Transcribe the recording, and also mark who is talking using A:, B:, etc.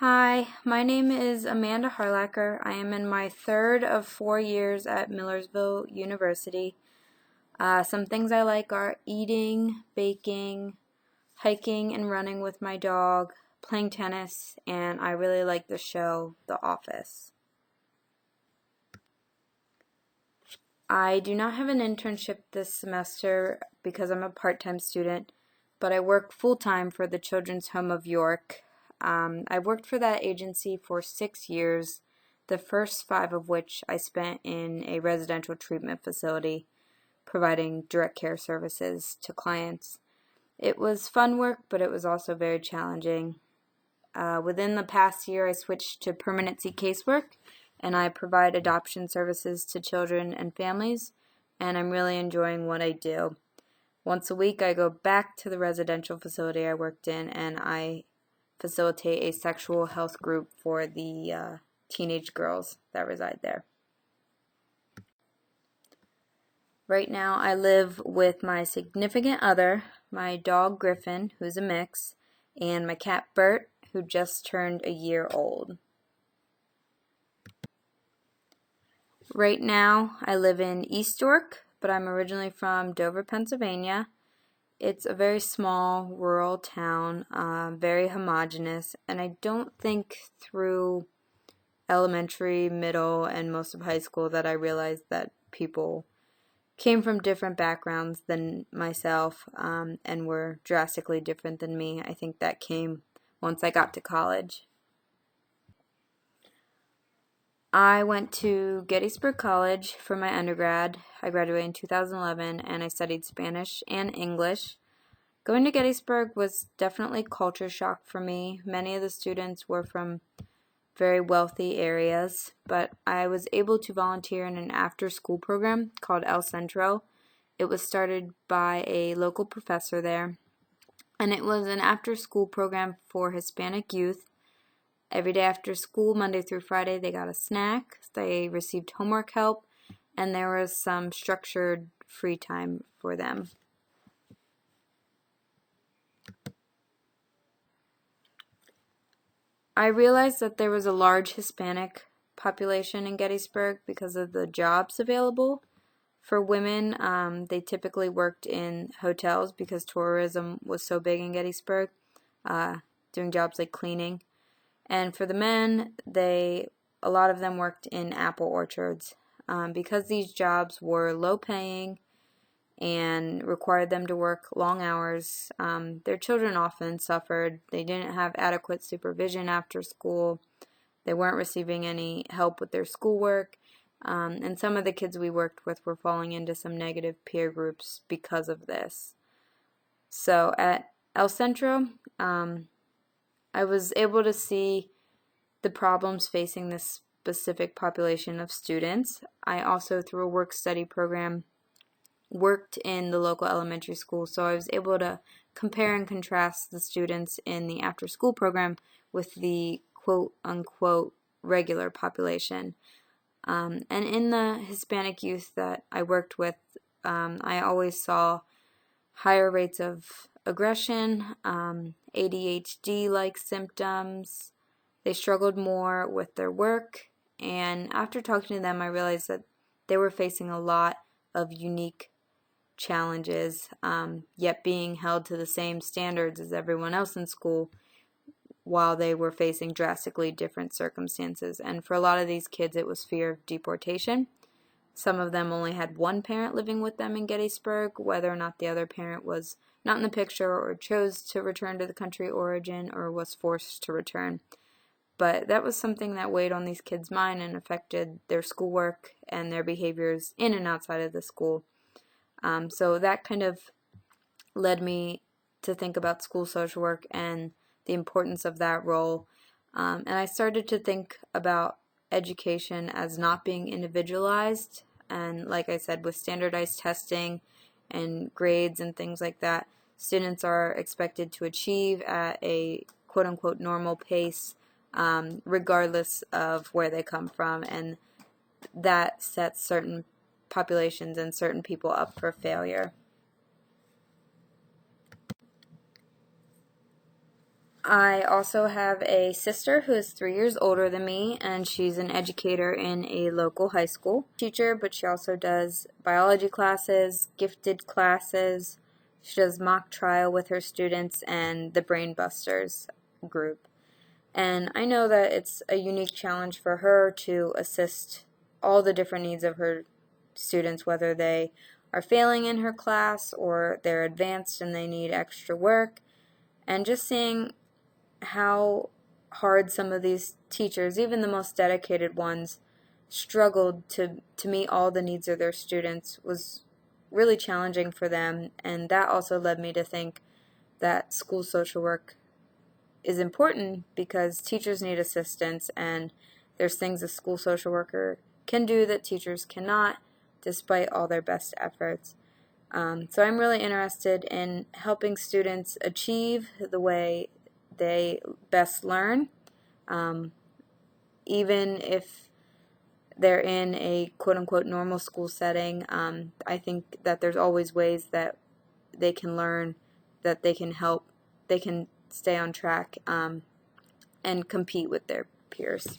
A: Hi, my name is Amanda Harlacher. I am in my third of 4 years at Millersville University. Some things I like are eating, baking, hiking and running with my dog, playing tennis, and I really like the show The Office. I do not have an internship this semester because I'm a part-time student, but I work full-time for the Children's Home of York. I've worked for that agency for 6 years, the first 5 of which I spent in a residential treatment facility, providing direct care services to clients. It was fun work, but it was also very challenging. Within the past year, I switched to permanency casework, and I provide adoption services to children and families, and I'm really enjoying what I do. Once a week, I go back to the residential facility I worked in, and I facilitate a sexual health group for the teenage girls that reside there. Right now, I live with my significant other, my dog Griffin, who's a mix, and my cat Bert, who just turned a year old. Right now, I live in East York, but I'm originally from Dover, Pennsylvania. It's a very small, rural town, very homogeneous, and I don't think through elementary, middle, and most of high school that I realized that people came from different backgrounds than myself and were drastically different than me. I think that came once I got to college. I went to Gettysburg College for my undergrad. I graduated in 2011 and I studied Spanish and English. Going to Gettysburg was definitely culture shock for me. Many of the students were from very wealthy areas, but I was able to volunteer in an after-school program called El Centro. It was started by a local professor there, and it was an after-school program for Hispanic youth. Every day after school, Monday through Friday, they got a snack, they received homework help, and there was some structured free time for them. I realized that there was a large Hispanic population in Gettysburg because of the jobs available. For women, they typically worked in hotels because tourism was so big in Gettysburg, doing jobs like cleaning. And for the men, a lot of them worked in apple orchards. Because these jobs were low paying and required them to work long hours, their children often suffered. They didn't have adequate supervision after school. They weren't receiving any help with their schoolwork. And some of the kids we worked with were falling into some negative peer groups because of this. So at El Centro, I was able to see the problems facing this specific population of students. I also, through a work-study program, worked in the local elementary school, so I was able to compare and contrast the students in the after-school program with the quote-unquote regular population. And in the Hispanic youth that I worked with, I always saw higher rates of aggression, ADHD-like symptoms. They struggled more with their work, and after talking to them, I realized that they were facing a lot of unique challenges, yet being held to the same standards as everyone else in school while they were facing drastically different circumstances. And for a lot of these kids, it was fear of deportation. Some of them only had one parent living with them in Gettysburg, whether or not the other parent was not in the picture or chose to return to the country of origin or was forced to return. But that was something that weighed on these kids' mind and affected their schoolwork and their behaviors in and outside of the school. So that kind of led me to think about school social work and the importance of that role. And I started to think about education as not being individualized, and like I said, with standardized testing and grades and things like that, students are expected to achieve at a quote-unquote normal pace, regardless of where they come from, and that sets certain populations and certain people up for failure. I also have a sister who is 3 years older than me, and she's an educator in a local high school. Teacher, but she also does biology classes, gifted classes. She does mock trial with her students and the Brain Busters group. And I know that it's a unique challenge for her to assist all the different needs of her students, whether they are failing in her class or they're advanced and they need extra work. And just seeing how hard some of these teachers, even the most dedicated ones, struggled to meet all the needs of their students was really challenging for them. And that also led me to think that school social work is important because teachers need assistance, and there's things a school social worker can do that teachers cannot, despite all their best efforts. So I'm really interested in helping students achieve the way they best learn, even if they're in a quote-unquote normal school setting. I think that there's always ways that they can learn, that they can help, they can stay on track, and compete with their peers.